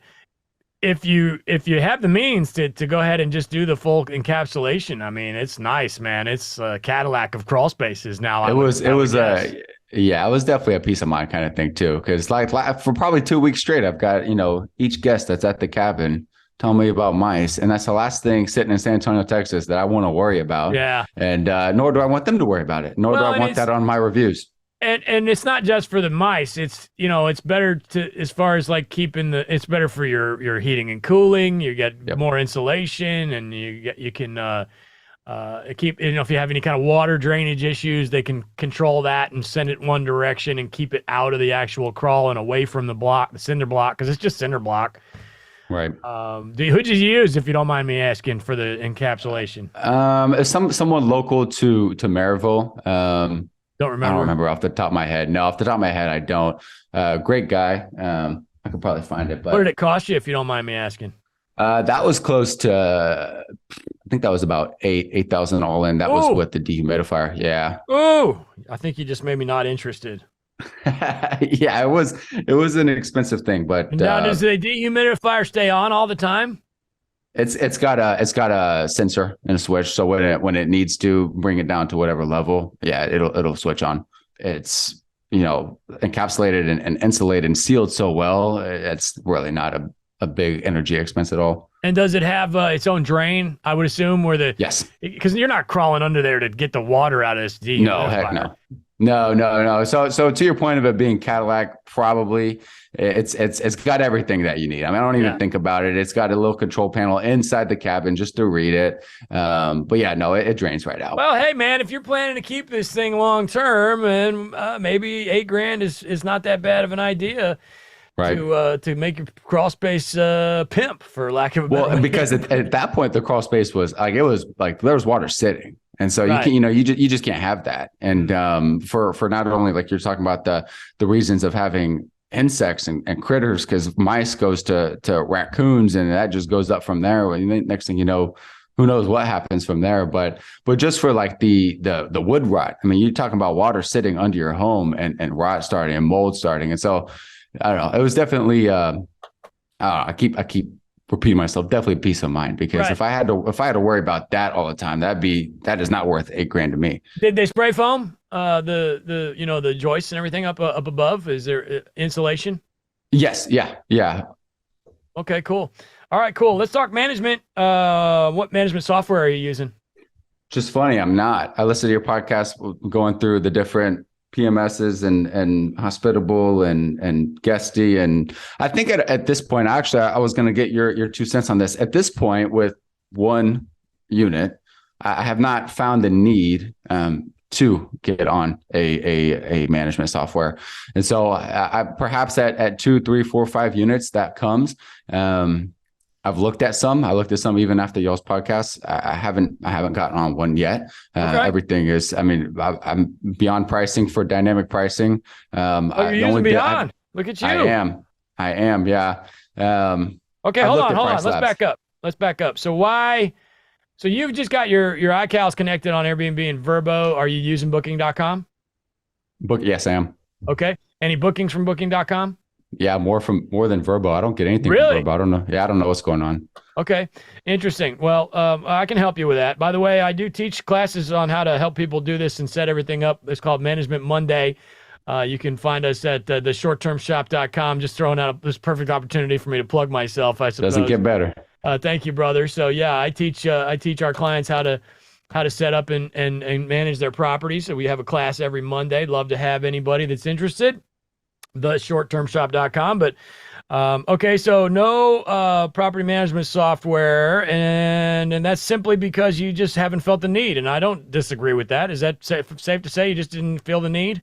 if you have the means to go ahead and just do the full encapsulation, I mean, it's nice, man. It's a Cadillac of crawl spaces now. It was definitely a peace of mind kind of thing too. Cause like for probably 2 weeks straight, I've got, each guest that's at the cabin telling me about mice. And that's the last thing sitting in San Antonio, Texas that I want to worry about. Yeah. And nor do I want them to worry about it. Nor do I want that on my reviews. And it's not just for the mice. It's it's better as far as like it's better for your heating and cooling. You get more insulation, and you can keep if you have any kind of water drainage issues, they can control that and send it one direction and keep it out of the actual crawl and away from the cinder block, because it's just cinder block. Right. Who did you use, if you don't mind me asking, for the encapsulation? Someone local to Maryville. Don't remember. I don't remember off the top of my head. No, off the top of my head, I don't. Great guy. I could probably find it. But what did it cost you, if you don't mind me asking? That was close to, I think that was about $8,000 all in. That was with the dehumidifier. Yeah. Oh, I think you just made me not interested. Yeah, it was an expensive thing, but now does the dehumidifier stay on all the time? It's got a sensor and a switch, so when it needs to bring it down to whatever level, it'll switch on. It's encapsulated and insulated and sealed so well, it's really not a big energy expense at all. And does it have its own drain? I would assume yes, because you're not crawling under there to get the water out of this dehumidifier. No, heck no. No. So to your point of it being Cadillac, probably it's got everything that you need. I mean, I don't even think about it. It's got a little control panel inside the cabin just to read it. But yeah, no, it drains right out. Well, hey man, if you're planning to keep this thing long term, and maybe $8,000 is not that bad of an idea. Right. To make your crawl space pimp, for lack of a better word. Because at that point the crawl space was like, it was like there was water sitting. And so you just can't have that. And for not only like you're talking about the reasons of having insects and critters, because mice goes to raccoons, and that just goes up from there. Next thing you know, who knows what happens from there. But just for like the wood rot, I mean, you're talking about water sitting under your home and rot starting and mold starting. And so I don't know, it was definitely I keep repeating myself, definitely peace of mind, because Right. if I had to worry about that all the time, that is not worth $8,000 to me. Did they spray foam the joists and everything up above? Is there insulation? Yes. Yeah. Okay, cool. All right, cool. Let's talk management. What management software are you using? Just funny, I'm not. I listened to your podcast going through the different PMSs and hospitable and guesty. And I think at this point, actually, I was going to get your 2 cents on this. At this point, with one unit, I have not found the need to get on a management software. And so I perhaps at 2, 3, 4, 5 units that comes. I've looked at some. I looked at some even after y'all's podcast. I haven't gotten on one yet. Okay. Everything is. I mean, I'm beyond pricing for dynamic pricing. You're using Beyond. Look at you. I am. Yeah. Okay, hold on. Let's back up. So you've just got your iCals connected on Airbnb and Vrbo. Are you using Booking.com? Yes, I am. Okay. Any bookings from Booking.com? Yeah, more than Vrbo. I don't get anything Really? from Vrbo. I don't know. Yeah, I don't know what's going on. Okay, interesting. Well, I can help you with that. By the way, I do teach classes on how to help people do this and set everything up. It's called Management Monday. You can find us at theshorttermshop.com. Just throwing out this perfect opportunity for me to plug myself, I suppose. Doesn't get better. Thank you, brother. So yeah, I teach our clients how to set up and manage their properties. So we have a class every Monday. Love to have anybody that's interested. Theshorttermshop.com. But okay, so no property management software, and that's simply because you just haven't felt the need, and I don't disagree with that. Is that safe to say you just didn't feel the need?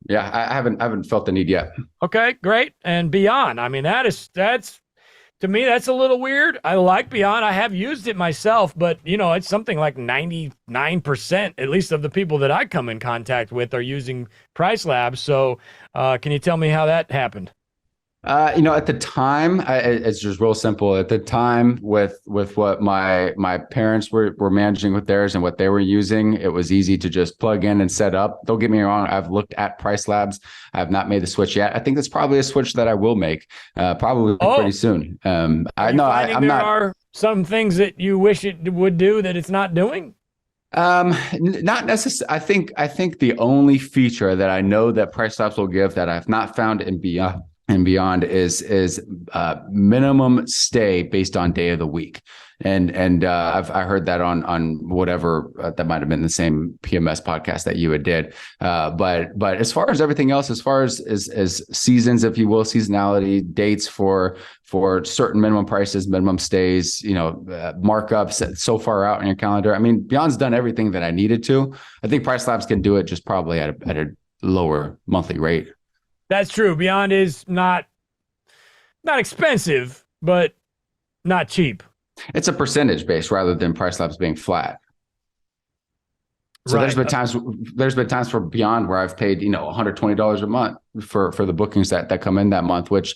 Yeah, I haven't felt the need yet. Okay, great. And Beyond, I mean, that's to me, that's a little weird. I like Beyond. I have used it myself, but it's something like 99%, at least of the people that I come in contact with, are using Price Labs. So can you tell me how that happened? At the time, it's just real simple. At the time, with what my parents were managing with theirs and what they were using, it was easy to just plug in and set up. Don't get me wrong. I've looked at Price Labs. I have not made the switch yet. I think that's probably a switch that I will make probably pretty soon. I'm there are some things that you wish it would do that it's not doing. Not necessarily. I think the only feature that I know that Price Labs will give that I've not found in Beyond is minimum stay based on day of the week. And I heard that on whatever that might have been the same PMS podcast that you had did. But as far as everything else, as far as seasons, if you will, seasonality, dates for certain minimum prices, minimum stays, markups so far out in your calendar. I mean, Beyond's done everything that I needed to. I think Price Labs can do it just probably at a lower monthly rate. That's true. Beyond is not expensive, but not cheap. It's a percentage base rather than Price Labs being flat. So right. there's been times for Beyond where I've paid, $120 a month for the bookings that come in that month, which,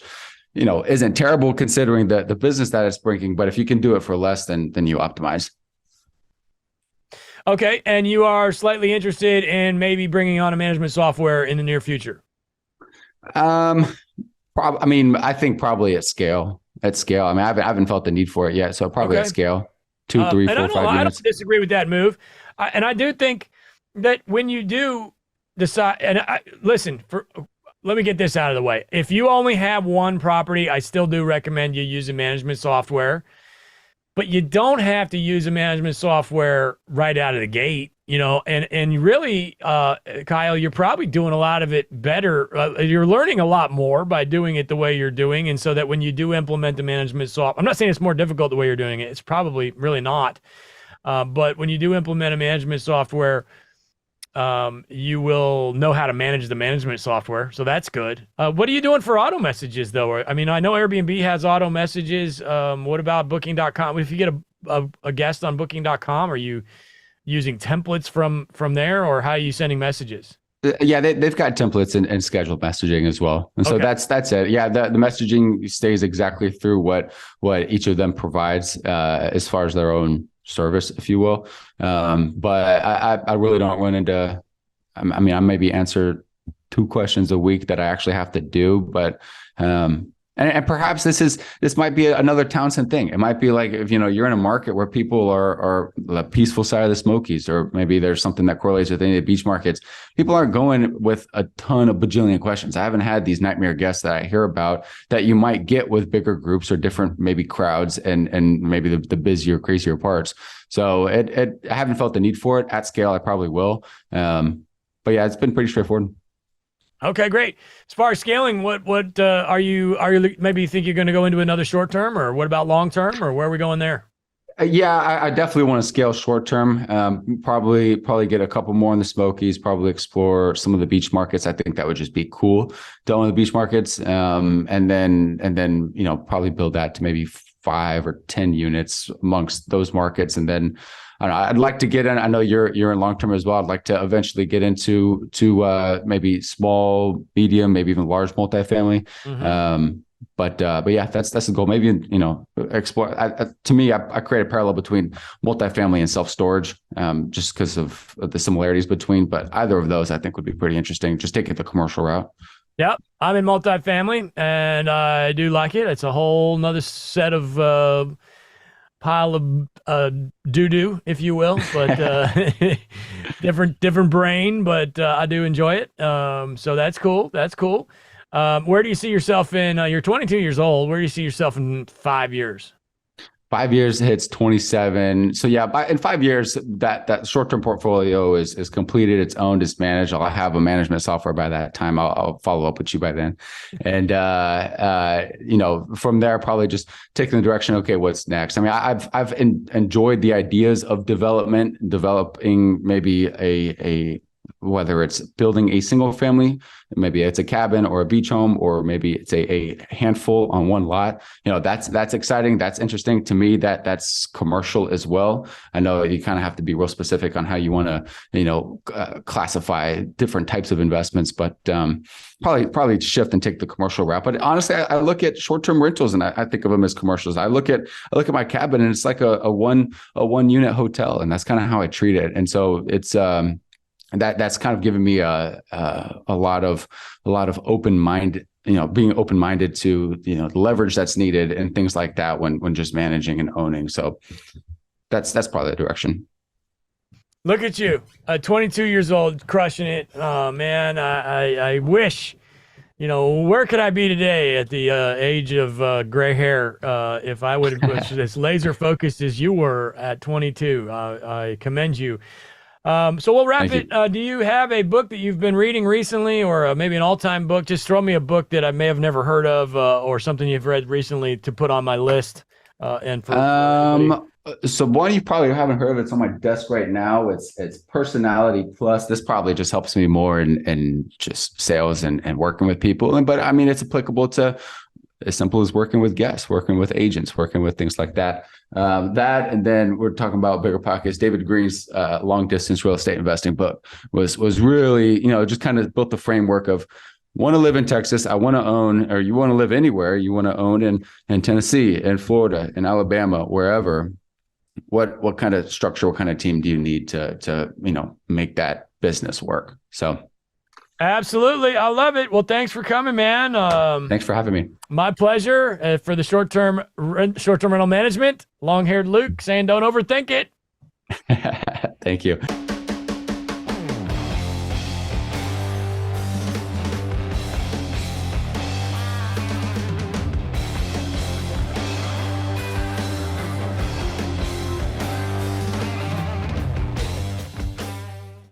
isn't terrible considering the business that it's bringing. But if you can do it for less, then you optimize. Okay. And you are slightly interested in maybe bringing on a management software in the near future. I think probably at scale. I mean, I haven't felt the need for it yet. So probably at scale, 2, 3, 4, 5 units. I don't disagree with that move. And I do think that when you do decide, let me get this out of the way. If you only have one property, I still do recommend you using management software, but you don't have to use a management software right out of the gate. And really, Kyle, you're probably doing a lot of it better. You're learning a lot more by doing it the way you're doing. And so that when you do implement the management software, I'm not saying it's more difficult the way you're doing it. It's probably really not. But when you do implement a management software, you will know how to manage the management software. So that's good. What are you doing for auto messages, though? I mean, I know Airbnb has auto messages. What about Booking.com? If you get a guest on Booking.com, are you using templates from there, or how are you sending messages? Yeah, they've got templates and scheduled messaging as well. And so that's it. Yeah, the messaging stays exactly through what each of them provides as far as their own service, if you will. But I really don't run into, I mean, I maybe answer 2 questions a week that I actually have to do, but, and perhaps this might be another Townsend thing. It might be like, if you're in a market where people are the peaceful side of the Smokies, or maybe there's something that correlates with any of the beach markets. People aren't going with a ton of bajillion questions. I haven't had these nightmare guests that I hear about that you might get with bigger groups or different maybe crowds and maybe the busier, crazier parts. So I haven't felt the need for it. At scale, I probably will. But yeah, it's been pretty straightforward. Okay, great. As far as scaling, what are you maybe you think you're going to go into another short term, or what about long term, or where are we going there? Yeah, I definitely want to scale short term. Probably get a couple more in the Smokies. Probably explore some of the beach markets. I think that would just be cool to own the beach markets. And then probably build that to maybe 5 or 10 units amongst those markets. And then I don't know, I'd like to get in. I know you're in long term as well. I'd like to eventually get into maybe small, medium, maybe even large multifamily. Mm-hmm. But yeah, that's the goal. Maybe explore. To me, I create a parallel between multifamily and self storage, just because of the similarities between. But either of those, I think, would be pretty interesting. Just taking the commercial route. Yep, I'm in multifamily, and I do like it. It's a whole nother set of pile of doo-doo, if you will, but different brain, but I do enjoy it. So that's cool. Where do you see yourself in, you're 22 years old, where do you see yourself in 5 years? 5 years hits 27. So yeah, in 5 years, that short-term portfolio is completed, it's owned, it's managed. I'll have a management software by that time. I'll follow up with you by then. And, from there, probably just taking the direction, okay, what's next? I mean, I've enjoyed the ideas of developing maybe whether it's building a single family, maybe it's a cabin or a beach home, or maybe it's a handful on one lot. That's exciting. That's interesting to me. That's commercial as well. I know you kind of have to be real specific on how you want to, classify different types of investments, but probably shift and take the commercial route. But honestly, I look at short-term rentals and I think of them as commercials. I look at my cabin and it's like a one unit hotel, and that's kind of how I treat it. And so it's that's kind of given me a lot of open mind, being open minded to the leverage that's needed and things like that when just managing and owning. So that's probably the direction. Look at you, 22 years old, crushing it. Oh man, I wish, where could I be today at the age of gray hair if I would have been as laser focused as you were at 22. I commend you. So we'll wrap it. Do you have a book that you've been reading recently, or maybe an all-time book? Just throw me a book that I may have never heard of, or something you've read recently to put on my list. So one you probably haven't heard of. It's on my desk right now. It's Personality Plus. This probably just helps me more in just sales and working with people. But I mean, it's applicable to as simple as working with guests, working with agents, working with things like that. And then we're talking about bigger pockets. David Green's long distance real estate investing book was really, just kind of built the framework of want to live in Texas. I want to own, or you want to live anywhere. You want to own in Tennessee, in Florida, in Alabama, wherever. What kind of structure, what kind of team do you need to make that business work? So. Absolutely. I love it. Well, thanks for coming, man. Thanks for having me. My pleasure. For the short-term rental management, long-haired Luke saying don't overthink it. Thank you.